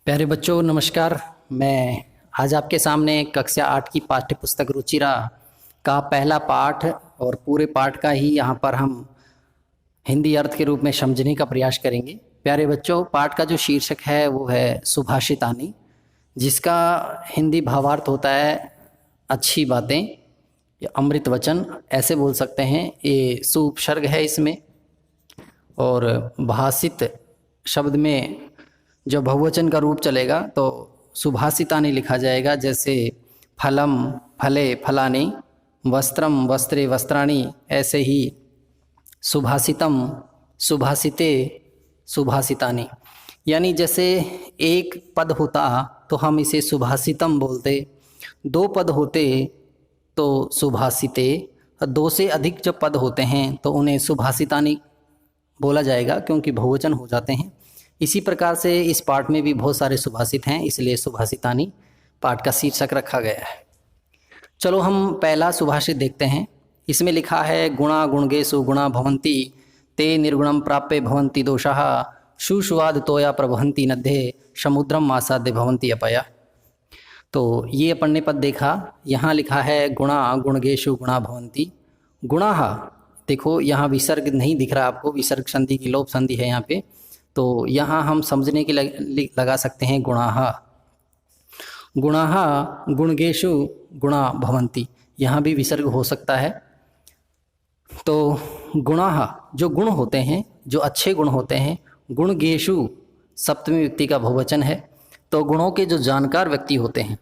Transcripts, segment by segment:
प्यारे बच्चों नमस्कार। मैं आज आपके सामने कक्षा 8 की पाठ्य पुस्तक रुचिरा का पहला पाठ और पूरे पाठ का ही यहाँ पर हम हिंदी अर्थ के रूप में समझने का प्रयास करेंगे। प्यारे बच्चों, पाठ का जो शीर्षक है वो है सुभाषितानी, जिसका हिंदी भावार्थ होता है अच्छी बातें या अमृत वचन, ऐसे बोल सकते हैं। ये सुपसर्ग है इसमें, और भाषित शब्द में जो बहुवचन का रूप चलेगा तो सुभाषितानि लिखा जाएगा। जैसे फलम फले फलानि, वस्त्रम वस्त्रे वस्त्राणि, ऐसे ही सुभाषितम सुभाषिते सुभाषितानि। यानी जैसे एक पद होता तो हम इसे सुभाषितम बोलते, दो पद होते तो सुभाषिते, दो से अधिक जब पद होते हैं तो उन्हें सुभाषितानि बोला जाएगा, क्योंकि बहुवचन हो जाते हैं। इसी प्रकार से इस पाठ में भी बहुत सारे सुभाषित हैं, इसलिए सुभाषितानी पाठ का शीर्षक रखा गया है। चलो हम पहला सुभाषित देखते हैं। इसमें लिखा है, गुणा गुणगेषु गुणा भवन्ति, ते निर्गुणम प्राप्य भवन्ति दोषाः, शुष्वाद तोया प्रभवन्ति नद्धे, समुद्रम आसाद्य भवन्ति अपया। तो ये अपन ने पद देखा। यहाँ लिखा है गुणा गुणगेषु गुणा भवन्ति। गुणाः, देखो यहाँ विसर्ग नहीं दिख रहा आपको, विसर्ग संधि की लोप संधि है यहाँ पे, तो यहाँ हम समझने के लगा सकते हैं गुणाः। गुणाः गुणगेषु गुणा भवन्ति, यहाँ भी विसर्ग हो सकता है। तो गुणाः जो गुण होते हैं, जो अच्छे गुण होते हैं, गुणगेषु सप्तमी व्यक्ति का बहुवचन है। तो गुणों के जो जानकार व्यक्ति होते हैं,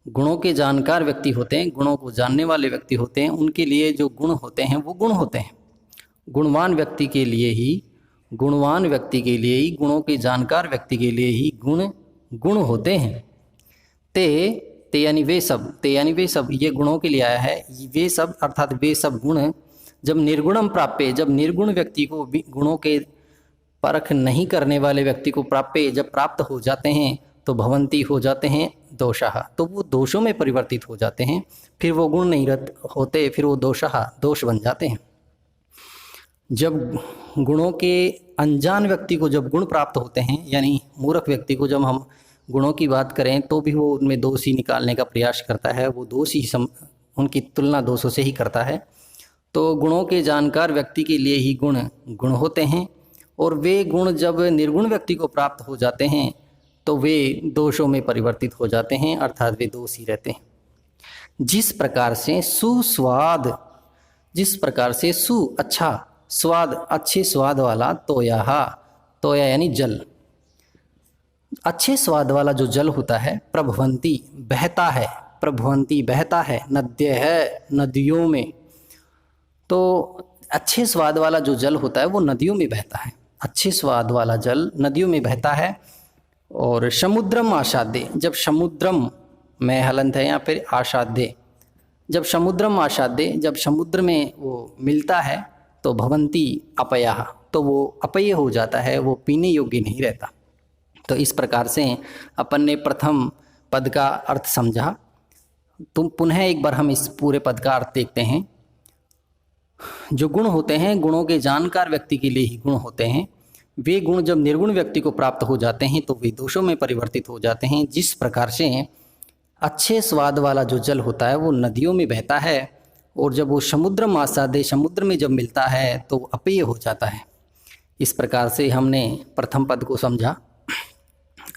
गुणों के जानकार व्यक्ति होते हैं, गुणों को जानने वाले व्यक्ति होते हैं, उनके लिए जो गुण होते हैं वो गुण होते हैं। गुणवान व्यक्ति के लिए ही, गुणवान व्यक्ति के लिए ही, गुणों के जानकार व्यक्ति के लिए ही गुण होते हैं। ते यानी वे सब, ते यानी वे सब, ये गुणों के लिए आया है। वे सब अर्थात वे सब गुण जब निर्गुणम प्राप्य, जब निर्गुण व्यक्ति को, गुणों के परख नहीं करने वाले व्यक्ति को प्राप्य जब प्राप्त हो जाते हैं तो भवंती हो जाते हैं दोषाः, तो वो दोषों में परिवर्तित हो जाते हैं। फिर वो गुण नहीं होते, फिर वो दोषाः दोष बन जाते हैं। जब गुणों के अनजान व्यक्ति को जब गुण प्राप्त होते हैं, यानी मूर्ख व्यक्ति को जब हम गुणों की बात करें तो भी वो उनमें दोष ही निकालने का प्रयास करता है, वो दोष ही उनकी तुलना दोषों से ही करता है। तो गुणों के जानकार व्यक्ति के लिए ही गुण होते हैं, और वे गुण जब निर्गुण व्यक्ति को प्राप्त हो जाते हैं तो वे दोषों में परिवर्तित हो जाते हैं, अर्थात वे दोषी रहते हैं। जिस प्रकार से सुस्वाद, जिस प्रकार से सु अच्छा, स्वाद अच्छे स्वाद वाला, तोया, तोया यानी जल, अच्छे स्वाद वाला जो जल होता है, प्रभवंती बहता है, प्रभवंती बहता है, नद्य है नदियों में। तो अच्छे स्वाद वाला जो जल होता है वो नदियों में बहता है, अच्छे स्वाद वाला जल नदियों में बहता है। और समुद्रम आसाद्य, जब समुद्रम में हलंत है यहाँ पर आसाद्य, जब समुद्रम आसाद्य, जब समुद्र में वो मिलता है तो भवंती अपया, तो वो अपय हो जाता है, वो पीने योग्य नहीं रहता। तो इस प्रकार से अपन ने प्रथम पद का अर्थ समझा। तुम पुनः एक बार हम इस पूरे पद का अर्थ देखते हैं। जो गुण होते हैं, गुणों के जानकार व्यक्ति के लिए ही गुण होते हैं। वे गुण जब निर्गुण व्यक्ति को प्राप्त हो जाते हैं तो वे दोषों में परिवर्तित हो जाते हैं। जिस प्रकार से अच्छे स्वाद वाला जो जल होता है वो नदियों में बहता है, और जब वो समुद्र आसाद्य, समुद्र में जब मिलता है तो अपेय हो जाता है। इस प्रकार से हमने प्रथम पद को समझा।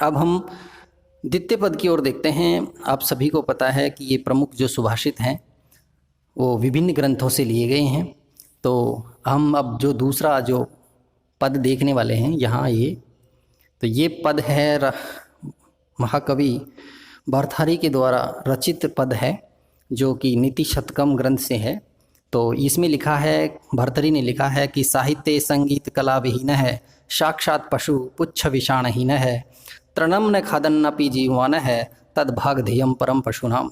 अब हम द्वितीय पद की ओर देखते हैं। आप सभी को पता है कि ये प्रमुख जो सुभाषित हैं वो विभिन्न ग्रंथों से लिए गए हैं। तो हम अब जो दूसरा जो पद देखने वाले हैं यहाँ, ये पद है महाकवि भर्तृहरि के द्वारा रचित पद है, जो कि नीति शतकम ग्रंथ से है। तो इसमें लिखा है, भर्तृहरि ने लिखा है कि साहित्य संगीत कला विहीन है, साक्षात पशु पुच्छ विषाणहीन है, तृणम न खादन्नपि जीवान है, तद्भाग ध्येयम परम पशुनाम।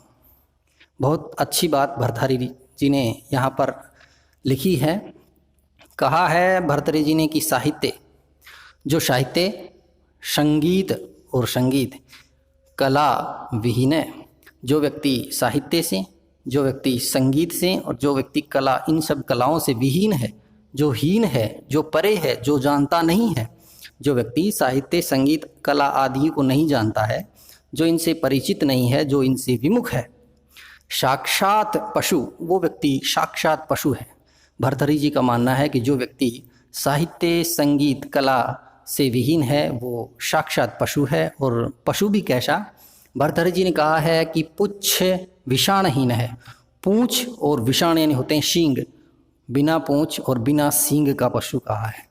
बहुत अच्छी बात भर्तृहरि जी ने यहाँ पर लिखी है। कहा है भर्तृहरि जी ने कि साहित्य, जो साहित्य, संगीत और संगीत कला विहीन है, जो व्यक्ति साहित्य से, जो व्यक्ति संगीत से और जो व्यक्ति कला, इन सब कलाओं से विहीन है, जो हीन है, जो परे है, जो जानता नहीं है, जो व्यक्ति साहित्य, संगीत, कला आदि को नहीं जानता है, जो इनसे परिचित नहीं है, जो इनसे विमुख है। साक्षात पशु, वो व्यक्ति साक्षात पशु है। भर्तृहरि जी का मानना है कि जो व्यक्ति साहित्य, संगीत, कला से विहीन है वो साक्षात पशु है। और पशु भी कैसा? भर्तृहरि जी ने कहा है कि पुच्छ विषाणहीन है। पूंछ और विषाण यानी होते हैं सींग, बिना पूंछ और बिना सींग का पशु कहा है।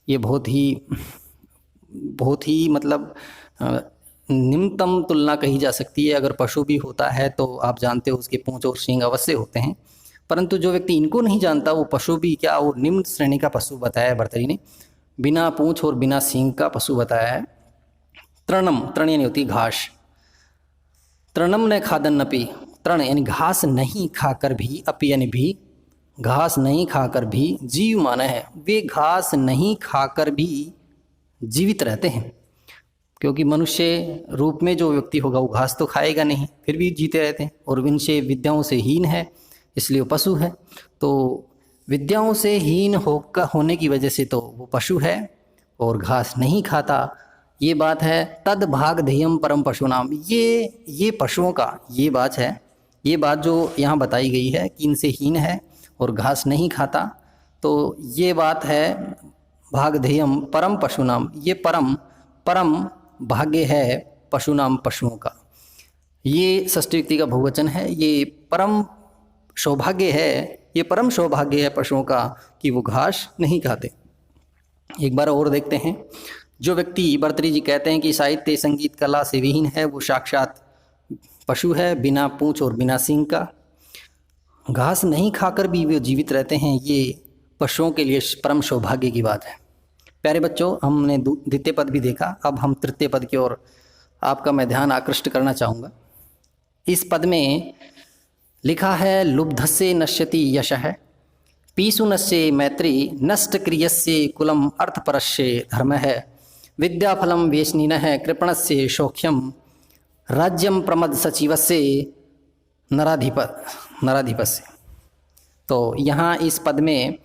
ये बहुत ही मतलब निम्नतम तुलना कही जा सकती है। अगर पशु भी होता है तो आप जानते हो उसके पूंछ और सींग अवश्य होते हैं, परंतु जो व्यक्ति इनको नहीं जानता वो पशु भी क्या, वो निम्न श्रेणी का पशु बताया है भर्तृहरि ने। बिना पूंछ और बिना सींग का पशु बताया है। तृणम, तृण यानी होती घास। तृणम न खादन्नपि, तृण यानी घास नहीं खाकर भी, अपि यानी भी, घास नहीं खाकर भी, जीव माना है वे घास नहीं खाकर भी जीवित रहते हैं। क्योंकि मनुष्य रूप में जो व्यक्ति होगा वो घास तो खाएगा नहीं, फिर भी जीते रहते हैं। और इनसे विद्याओं से हीन है, इसलिए वो पशु है। तो विद्याओं से हीन होने की वजह से तो वो पशु है और घास नहीं खाता। ये बात है। तद भाग ध्येयम परम पशु नाम, ये पशुओं का ये बात है। ये बात जो यहाँ बताई गई है कि इनसे हीन है और घास नहीं खाता, तो ये बात है भाग ध्येयम परम पशु नाम। ये परम भाग्य है पशु नाम, पशुओं का। ये षष्ठी व्यक्ति का बहुवचन है। ये परम सौभाग्य है, ये परम सौभाग्य है पशुओं का कि वो घास नहीं खाते। एक बार और देखते हैं। जो व्यक्ति, भर्तृहरि जी कहते हैं कि साहित्य, संगीत, कला से विहीन है वो साक्षात पशु है, बिना पूंछ और बिना सींग का। घास नहीं खाकर भी वे जीवित रहते हैं। ये पशुओं के लिए परम सौभाग्य की बात है। प्यारे बच्चों, हमने द्वितीय पद भी देखा, अब हम तृतीय पद की ओर आपका मैं ध्यान आकृष्ट करना चाहूँगा। इस पद में लिखा है लुब्धस्य नश्यति यशः, पीशुनस्य मैत्री, नष्ट क्रियस्य कुलम अर्थपरस्य धर्मः, विद्याफलम वेशनीनः, कृपणस्य सौख्यम, राज्यम प्रमद सचिवस्य नराधिपस्य। तो यहाँ इस पद में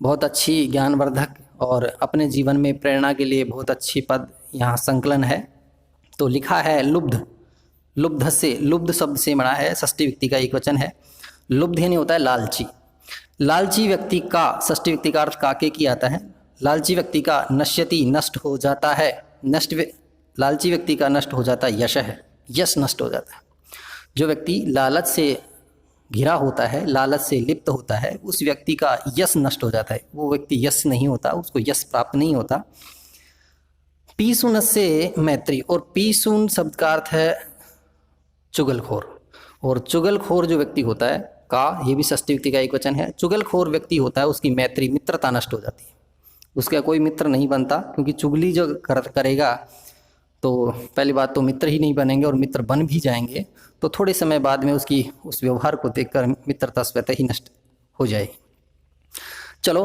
बहुत अच्छी ज्ञानवर्धक और अपने जीवन में प्रेरणा के लिए बहुत अच्छी पद यहाँ संकलन है। तो लिखा है लुब्ध से, लुब्ध शब्द से बना है, षष्ठी व्यक्ति का एक वचन है। लुब्ध यानी होता है लालची। लालची व्यक्ति का, षष्ठी व्यक्ति का अर्थ काके की आता है। लालची व्यक्ति का नश्यति, नष्ट हो जाता है। लालची व्यक्ति का नष्ट हो जाता है यश है, यश नष्ट हो जाता है। जो व्यक्ति लालच से घिरा होता है, लालच से लिप्त होता है, उस व्यक्ति का यश नष्ट हो जाता है। वो व्यक्ति यश नहीं होता, उसको यश प्राप्त नहीं होता। पीशुन से मैत्री, और पीशुन शब्द का अर्थ है चुगलखोर। और चुगलखोर जो व्यक्ति होता है का, ये भी षष्ठी व्यक्ति का एक वचन है। चुगलखोर व्यक्ति होता है उसकी मैत्री, मित्रता नष्ट हो जाती है, उसका कोई मित्र नहीं बनता। क्योंकि चुगली जो करेगा तो पहली बात तो मित्र ही नहीं बनेंगे, और मित्र बन भी जाएंगे तो थोड़े समय बाद में उसकी उस व्यवहार को देखकर मित्रता स्वतः ही नष्ट हो जाएगी। चलो,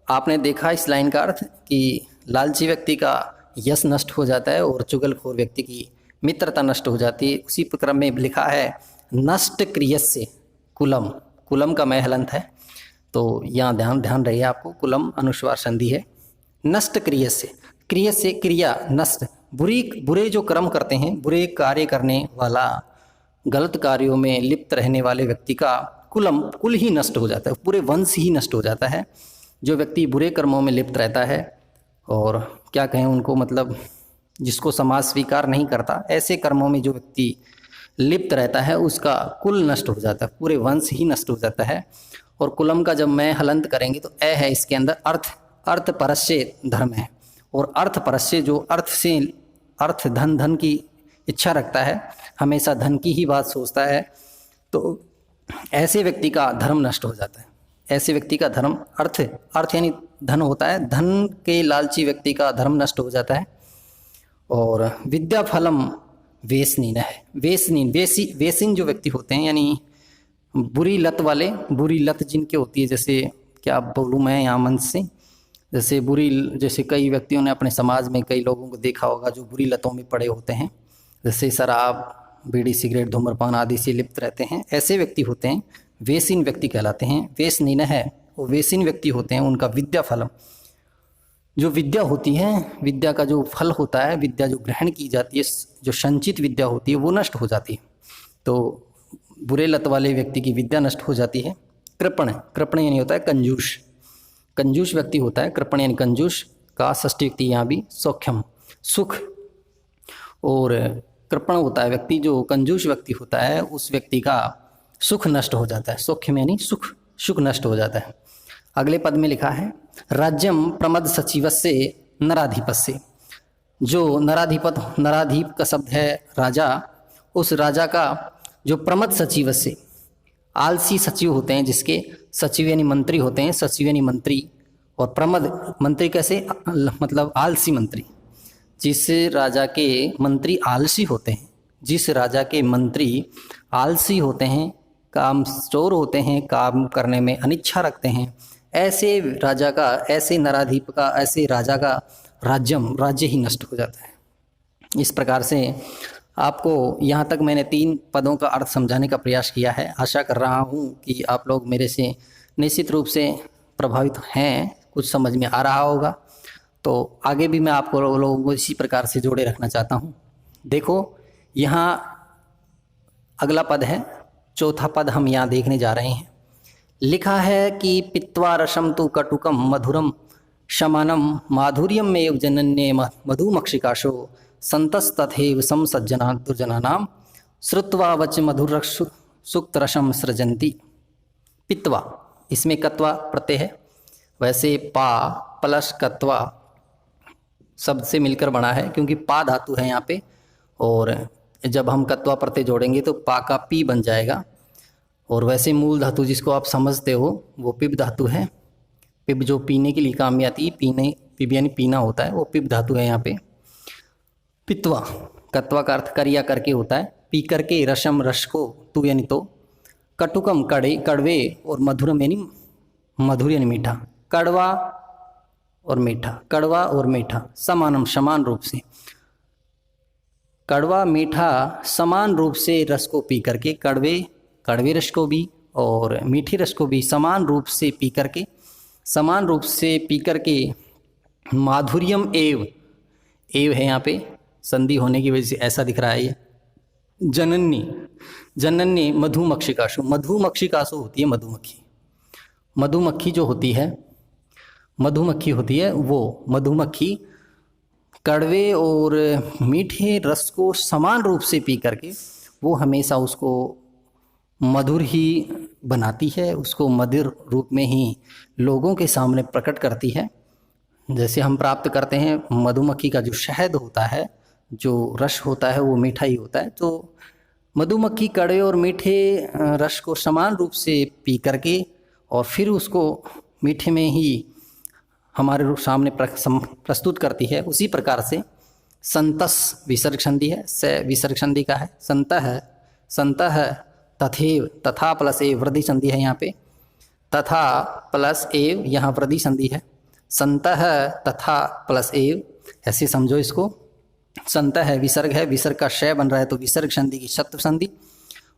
आपने देखा इस लाइन का अर्थ कि लालची व्यक्ति का यश नष्ट हो जाता है और चुगलखोर व्यक्ति की मित्रता नष्ट हो जाती है। उसी क्रम में लिखा है नष्ट क्रियस्य कुलम, कुलम का मैं हलंत है, तो यहाँ ध्यान रहिए आपको। कुलम अनुस्वार संधि है। नष्ट क्रियस्य, क्रियस्य क्रिया, नष्ट बुरे जो कर्म करते हैं, बुरे कार्य करने वाला, गलत कार्यों में लिप्त रहने वाले व्यक्ति का कुल ही नष्ट हो जाता है, पूरे वंश ही नष्ट हो जाता है। जो व्यक्ति बुरे कर्मों में लिप्त रहता है, और क्या कहें उनको, मतलब जिसको समाज स्वीकार नहीं करता, ऐसे कर्मों में जो व्यक्ति लिप्त रहता है उसका कुल नष्ट हो जाता है, पूरे वंश ही नष्ट हो जाता है। और कुलम का जब मैं हलंत करेंगे तो ए है इसके अंदर, अर्थ परस्य धर्म है। और अर्थ परस्य जो अर्थ धन की इच्छा रखता है, हमेशा धन की ही बात सोचता है, तो ऐसे व्यक्ति का धर्म नष्ट हो जाता है। ऐसे व्यक्ति का धर्म, अर्थ यानी धन होता है, धन के लालची व्यक्ति का धर्म नष्ट हो जाता है। और विद्या फलम वेसनीन है। वेसिन जो व्यक्ति होते हैं, यानी बुरी लत वाले, बुरी लत जिनके होती है, जैसे क्या बोलूँ मैं यहाँ मंच से, जैसे कई व्यक्तियों ने अपने समाज में कई लोगों को देखा होगा जो बुरी लतों में पड़े होते हैं, जैसे शराब, बीड़ी, सिगरेट, धूम्रपान आदि से लिप्त रहते हैं। ऐसे व्यक्ति होते हैं वेसिन व्यक्ति कहलाते हैं। वेसनीन है, वो वेसिन व्यक्ति होते हैं, उनका विद्या फलम, जो विद्या होती है, विद्या का जो फल होता है, विद्या जो ग्रहण की जाती है, जो संचित विद्या होती है वो नष्ट हो जाती है। तो बुरे लत वाले व्यक्ति की विद्या नष्ट हो जाती है। कृपण, कृपण यानी होता है कंजूस, कंजूस व्यक्ति होता है कृपण यानी कंजूस का षष्ठी व्यक्ति यहाँ भी सौख्यम सुख। और कृपण होता है व्यक्ति जो कंजूस व्यक्ति होता है, उस व्यक्ति का सुख नष्ट हो जाता है। सौख्यम यानी सुख, सुख नष्ट हो जाता है। अगले पद में लिखा है राज्यम प्रमद सचिवस्य नराधिपस्य। जो नराधिपत, नराधिप का शब्द है राजा, उस राजा का जो प्रमद सचिव से, आलसी सचिव होते हैं जिसके, सचिव यानी मंत्री होते हैं, सचिव यानी मंत्री, और प्रमद मंत्री कैसे, मतलब आलसी मंत्री। जिस राजा के मंत्री आलसी होते हैं, जिस राजा के मंत्री आलसी होते हैं, काम चोर होते हैं, काम करने में अनिच्छा रखते हैं, ऐसे राजा का, ऐसे नराधिप का, ऐसे राजा का राज्यम, राज्य ही नष्ट हो जाता है। इस प्रकार से आपको यहाँ तक मैंने 3 पदों का अर्थ समझाने का प्रयास किया है। आशा कर रहा हूँ कि आप लोग मेरे से निश्चित रूप से प्रभावित हैं, कुछ समझ में आ रहा होगा। तो आगे भी मैं आपको लोगों को इसी प्रकार से जोड़े रखना चाहता हूँ। देखो यहाँ अगला पद है, चौथा पद हम यहाँ देखने जा रहे हैं। लिखा है कि पित्वा रसम तु कटुकम मधुरम शमानम माधुर्यम में जनन्ये मधुमक्षिकाशो संतस्तथैव समसज्जना दुर्जनानाम श्रुत्वा वच मधुर सुक्त रसम सृजन्ति। पित्वा, इसमें कत्वा प्रत्यय है, वैसे पा प्लस कत्वा शब्द से मिलकर बना है, क्योंकि पा धातु है यहाँ पे, और जब हम कत्वा प्रत्यय जोड़ेंगे तो पा का पी बन जाएगा। और वैसे मूल धातु जिसको आप समझते हो वो पिब धातु है। पिब जो पीने के लिए काम में आती है, पीने, पिब यानी पीना होता है, वो पिब धातु है यहाँ पे। पित्वा, कत्वा का अर्थ कर या करके होता है, पी करके, रसम रस को, तू यानी तो, कटुकम कड़े कड़वे, और मधुरम यानी मधुर यानी मीठा, कड़वा और मीठा, कड़वा और मीठा, समानम समान रूप से, कड़वा मीठा समान रूप से रस को पी करके, कड़वे रस को भी और मीठी रस को भी समान रूप से पी करके, समान रूप से पी करके, माधुर्यम एव, एव है यहाँ पे संधि होने की वजह से ऐसा दिख रहा है ये, जनन्नी, जनन्नी मधुमक्षिकाशु, मधुमक्षिकाशु होती है मधुमक्खी, मधुमक्खी जो होती है, मधुमक्खी होती है वो मधुमक्खी कड़वे और मीठे रस को समान रूप से पी करके वो हमेशा उसको मधुर ही बनाती है, उसको मधुर रूप में ही लोगों के सामने प्रकट करती है। जैसे हम प्राप्त करते हैं मधुमक्खी का जो शहद होता है, जो रस होता है, वो मीठा ही होता है। तो मधुमक्खी कड़वे और मीठे रस को समान रूप से पी करके और फिर उसको मीठे में ही हमारे सामने प्रस्तुत करती है। उसी प्रकार से संतस विसर्ग संधि है, से विसर्ग संधि का है, संतः तथैव, तथा प्लस एव वृद्धि संधि है यहाँ पे, तथा प्लस एव यहाँ वृद्धि संधि है, संतः तथा प्लस एव, ऐसे समझो इसको। संतः है विसर्ग है, विसर्ग का शय बन रहा है तो विसर्ग संधि की शत्व संधि,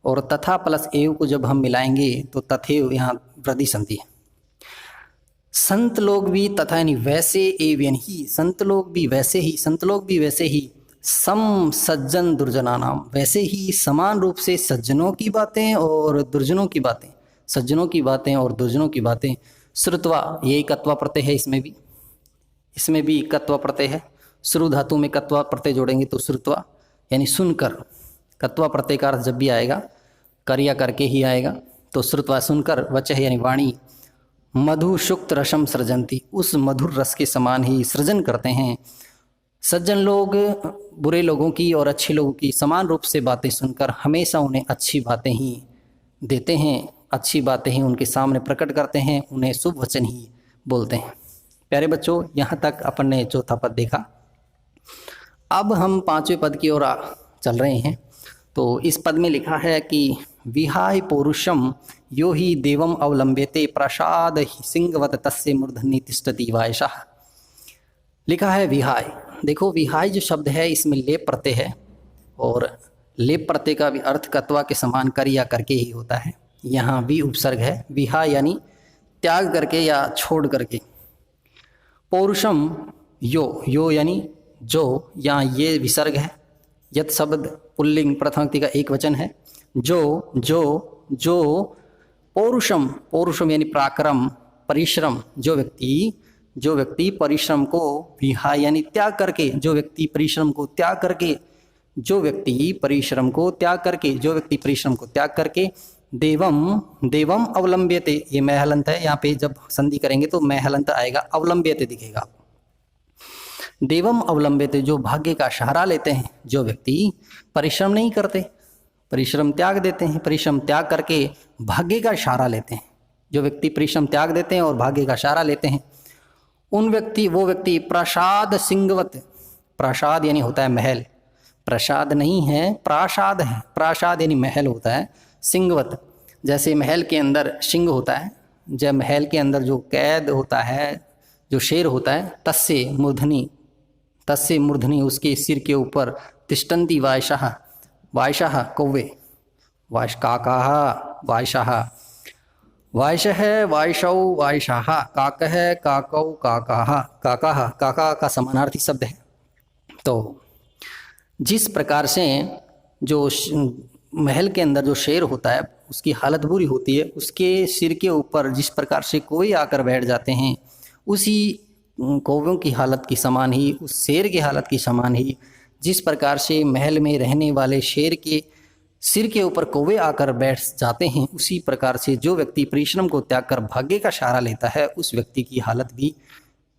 और तथा प्लस एव को जब हम मिलाएंगे तो तथैव यहाँ वृद्धि संधि है। संत लोग भी, तथा यानी वैसे, एव यानी ही, संत लोग भी वैसे ही, संत लोग भी वैसे ही, सम सज्जन दुर्जना नाम, वैसे ही समान रूप से सज्जनों की बातें और दुर्जनों की बातें, सज्जनों की बातें और दुर्जनों की बातें, श्रुत्वा, यही कत्वा प्रत्यय है, इसमें भी कत्वा प्रत्यय है। श्रु धातु में कत्वा प्रत्यय जोड़ेंगे तो श्रुत्वा यानी सुनकर, कत्वा प्रत्यय का अर्थ जब भी आएगा कर या करके ही आएगा, तो श्रुत्वा सुनकर, वचः यानी वाणी, मधु शुक्त रसम सृजंती, उस मधुर रस के समान ही सृजन करते हैं। सज्जन लोग बुरे लोगों की और अच्छे लोगों की समान रूप से बातें सुनकर हमेशा उन्हें अच्छी बातें ही देते हैं, अच्छी बातें ही उनके सामने प्रकट करते हैं, उन्हें शुभ वचन ही बोलते हैं। प्यारे बच्चों, यहाँ तक अपन ने चौथा पद देखा। अब हम 5वें पद की ओर चल रहे हैं। तो इस पद में लिखा है कि विहाय पौरुषम यो ही देवम अवलंब्यते प्रसाद ही सिंहवत तस्य मूर्धनि तिष्ठति वायशः। लिखा है विहाय। देखो विहाय जो शब्द है इसमें लेप प्रत्यय है, और लेप प्रत्यय का भी अर्थ कत्वा के समान कर या करके ही होता है। यहाँ भी उपसर्ग है, विहाय यानी त्याग करके या छोड़ करके। पौरुषम यो यानी जो, यहाँ ये विसर्ग है। यत शब्द पुल्लिंग प्रथम व्यक्ति का एक वचन है। जो पौरुषम, पौरुषम यानी पराक्रम, परिश्रम, जो व्यक्ति परिश्रम को विहाय यानी त्याग करके, जो व्यक्ति परिश्रम को त्याग करके, जो व्यक्ति परिश्रम को त्याग करके देवम अवलंब्यते, ये मैं हलंत है, यहाँ पे जब संधि करेंगे तो मैं हलंत आएगा, अवलंब्यते दिखेगा। देवम अवलंब्यते, जो भाग्य का सहारा लेते हैं, जो व्यक्ति परिश्रम नहीं करते, परिश्रम त्याग देते हैं, परिश्रम त्याग करके भाग्य का सहारा लेते हैं, जो व्यक्ति परिश्रम त्याग देते हैं और भाग्य का सहारा लेते हैं, वो व्यक्ति प्रसाद सिंहवत, प्रसाद यानी होता है महल, प्रसाद नहीं है प्रासाद है, प्रासाद यानी महल होता है, सिंहवत जैसे महल के अंदर सिंह होता है, जब महल के अंदर जो कैद होता है, जो शेर होता है, तस्य मूर्धनि उसके सिर के ऊपर तिष्ठन्ति वायशः कौवे, काकाः वायशः, वायशः वायशौ वायशाः, काकः काकौ काकाः, काका का समानार्थी शब्द है। तो जिस प्रकार से जो महल के अंदर जो शेर होता है उसकी हालत बुरी होती है, उसके सिर के ऊपर जिस प्रकार से कोई आकर बैठ जाते हैं, उसी कौवों की हालत की समान ही, उस शेर की हालत की समान ही, जिस प्रकार से महल में रहने वाले शेर के सिर के ऊपर कौवे आकर बैठ जाते हैं, उसी प्रकार से जो व्यक्ति परिश्रम को त्याग कर भाग्य का सहारा लेता है, उस व्यक्ति की हालत भी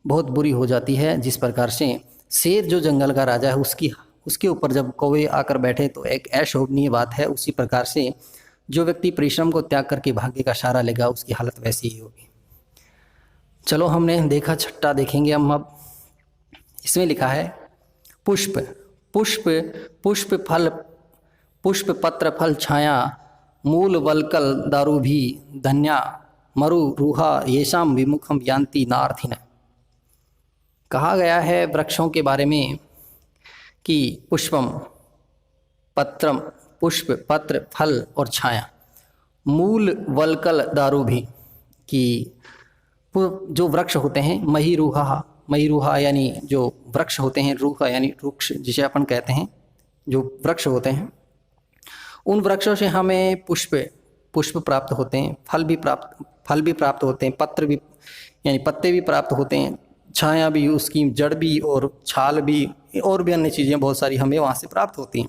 बहुत बुरी हो जाती है। जिस प्रकार से शेर जो जंगल का राजा है, उसके ऊपर जब कौवे आकर बैठे तो एक अशोभनीय बात है, उसी प्रकार से जो व्यक्ति परिश्रम को त्याग करके भाग्य का सहारा लेगा उसकी हालत वैसी ही होगी। चलो हमने देखा, छठा देखेंगे हम। अब इसमें लिखा है पुष्प पत्र फल छाया, मूल वलकल दारू भी धन्या, मरु रूहा येषाम विमुखम यान्ति नार्थिन। कहा गया है वृक्षों के बारे में कि पुष्प पत्र फल और छाया, मूल वलकल दारू भी, कि जो वृक्ष होते हैं, महीरूहा यानी जो वृक्ष होते हैं, रूहा यानी वृक्ष जिसे अपन कहते हैं, जो वृक्ष होते हैं, उन वृक्षों से हमें पुष्प प्राप्त होते हैं, फल भी प्राप्त होते हैं, पत्र भी यानी पत्ते भी प्राप्त होते हैं, छाया भी, उसकी जड़ भी और छाल भी, और भी अन्य चीज़ें बहुत सारी हमें वहाँ से प्राप्त होती हैं।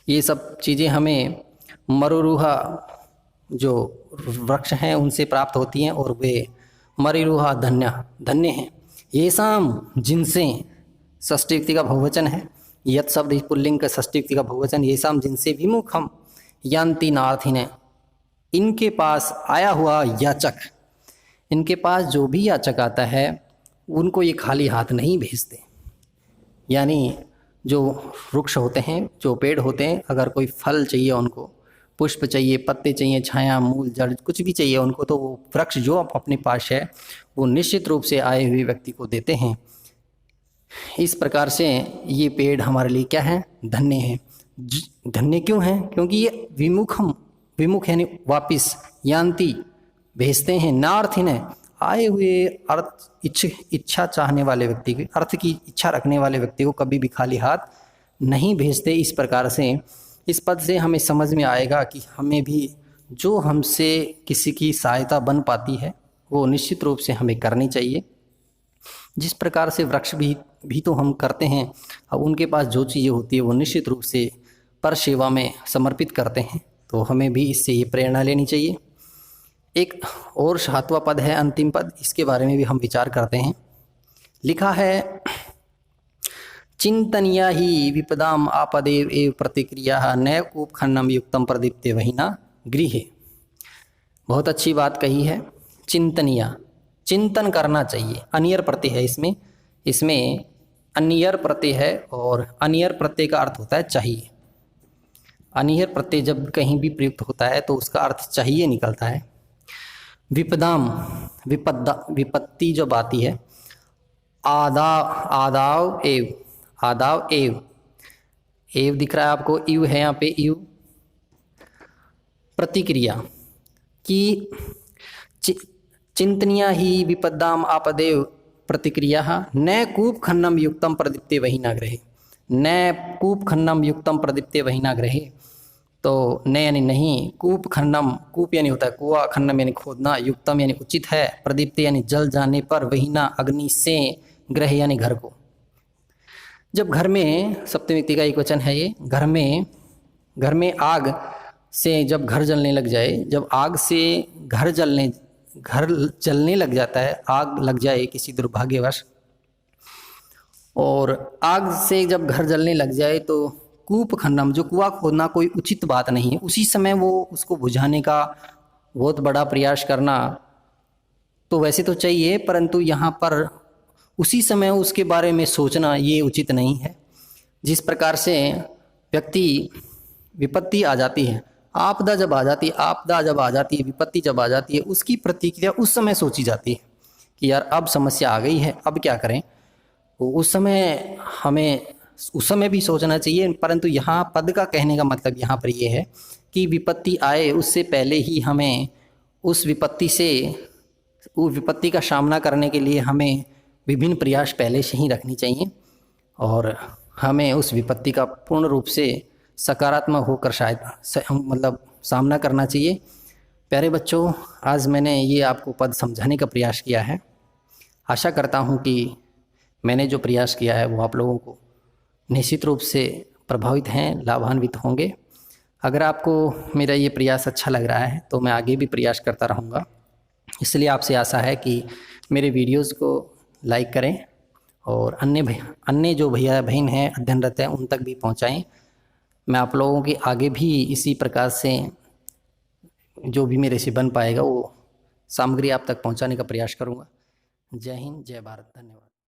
ये सब चीज़ें हमें मरुरूहा जो वृक्ष हैं उनसे प्राप्त होती हैं, और वे मरीरूहा धन्य हैं। ये शाम जिनसे षष्ठी व्यक्ति का बहुवचन है, यत शब्द पुल्लिंग का षष्ठी व्यक्ति का बहुवचन, ये शाम जिनसे विमुखम यान्ति नार्थिन, इनके पास आया हुआ याचक, इनके पास जो भी याचक आता है उनको ये खाली हाथ नहीं भेजते। यानी जो वृक्ष होते हैं, जो पेड़ होते हैं, अगर कोई फल चाहिए उनको, पुष्प चाहिए, पत्ते चाहिए, छाया, मूल, जड़, कुछ भी चाहिए उनको, तो वो वृक्ष जो अपने पास है वो निश्चित रूप से आए हुए व्यक्ति को देते हैं। इस प्रकार से ये पेड़ हमारे लिए क्या है? धन्य है। धन्य क्यों है? क्योंकि ये विमुख यानी वापिस, यान्ति भेजते हैं, नार्थिन आए हुए अर्थ इच्छा चाहने वाले व्यक्ति की, अर्थ की इच्छा रखने वाले व्यक्ति को कभी भी खाली हाथ नहीं भेजते। इस प्रकार से इस पद से हमें समझ में आएगा कि हमें भी जो हमसे किसी की सहायता बन पाती है वो निश्चित रूप से हमें करनी चाहिए। जिस प्रकार से वृक्ष भी तो हम करते हैं, अब उनके पास जो चीज़ें होती है वो निश्चित रूप से पर सेवा में समर्पित करते हैं, तो हमें भी इससे ये प्रेरणा लेनी चाहिए। एक और 7वां पद है, अंतिम पद, इसके बारे में भी हम विचार करते हैं। लिखा है चिंतनिया ही विपदाम आपदेव एव प्रतिक्रिया नैव कूपखंडम युक्तम प्रदीप्ते वहीना गृहे। बहुत अच्छी बात कही है। चिंतनिया, चिंतन करना चाहिए। अनियर प्रत्यय है इसमें अनियर प्रत्यय है, और अनियर प्रत्यय का अर्थ होता है चाहिए। अनियर प्रत्यय जब कहीं भी प्रयुक्त होता है तो उसका अर्थ चाहिए निकलता है। विपदाम, विपत्ति जब आती है, आदाव एव दिख रहा है आपको, इव है यहाँ पे, इव प्रतिक्रिया की चिंतनिया ही विपदाम आपदेव प्रतिक्रिया न कूप खन्नम युक्तम प्रदीप्ते वहीनाग्रहे, न कूप खन्नम युक्तम प्रदीप्ते वहीनाग्रहे। तो न यानी नहीं, कूप खन्नम, कूप यानी होता है कुआं, खन्नम यानी खोदना, युक्तम यानी उचित है, प्रदीप्ते यानी जल जाने पर, वहीना अग्नि से, ग्रह यानी घर को। जब घर में, सप्तमी व्यक्ति का एक वचन है ये, घर में आग से जब घर जलने लग जाए, जब आग से घर जलने लग जाता है, आग लग जाए किसी दुर्भाग्यवश, और आग से जब घर जलने लग जाए तो कूप खन्नम, जो कुआं खोदना कोई उचित बात नहीं है, उसी समय वो उसको बुझाने का बहुत बड़ा प्रयास करना तो वैसे तो चाहिए, परंतु यहाँ पर उसी समय उसके बारे में सोचना ये उचित नहीं है। जिस प्रकार से व्यक्ति, विपत्ति आ जाती है, आपदा जब आ जाती है, विपत्ति जब आ जाती है, उसकी प्रतिक्रिया उस समय सोची जाती है कि यार अब समस्या आ गई है, अब क्या करें। तो उस समय हमें उस समय भी सोचना चाहिए, परंतु यहाँ पद का कहने का मतलब यहाँ पर ये है कि विपत्ति आए उससे पहले ही हमें उस विपत्ति का सामना करने के लिए हमें विभिन्न प्रयास पहले से ही रखनी चाहिए, और हमें उस विपत्ति का पूर्ण रूप से सकारात्मक होकर मतलब सामना करना चाहिए। प्यारे बच्चों, आज मैंने ये आपको पद समझाने का प्रयास किया है। आशा करता हूँ कि मैंने जो प्रयास किया है वो आप लोगों को निश्चित रूप से प्रभावित हैं, लाभान्वित होंगे। अगर आपको मेरा ये प्रयास अच्छा लग रहा है तो मैं आगे भी प्रयास करता रहूँगा। इसलिए आपसे आशा है कि मेरे वीडियोज़ को लाइक करें और अन्य जो भैया बहन हैं अध्ययनरत हैं उन तक भी पहुँचाएँ। मैं आप लोगों के आगे भी इसी प्रकार से जो भी मेरे से बन पाएगा वो सामग्री आप तक पहुँचाने का प्रयास करूँगा। जय हिंद, जय भारत, धन्यवाद।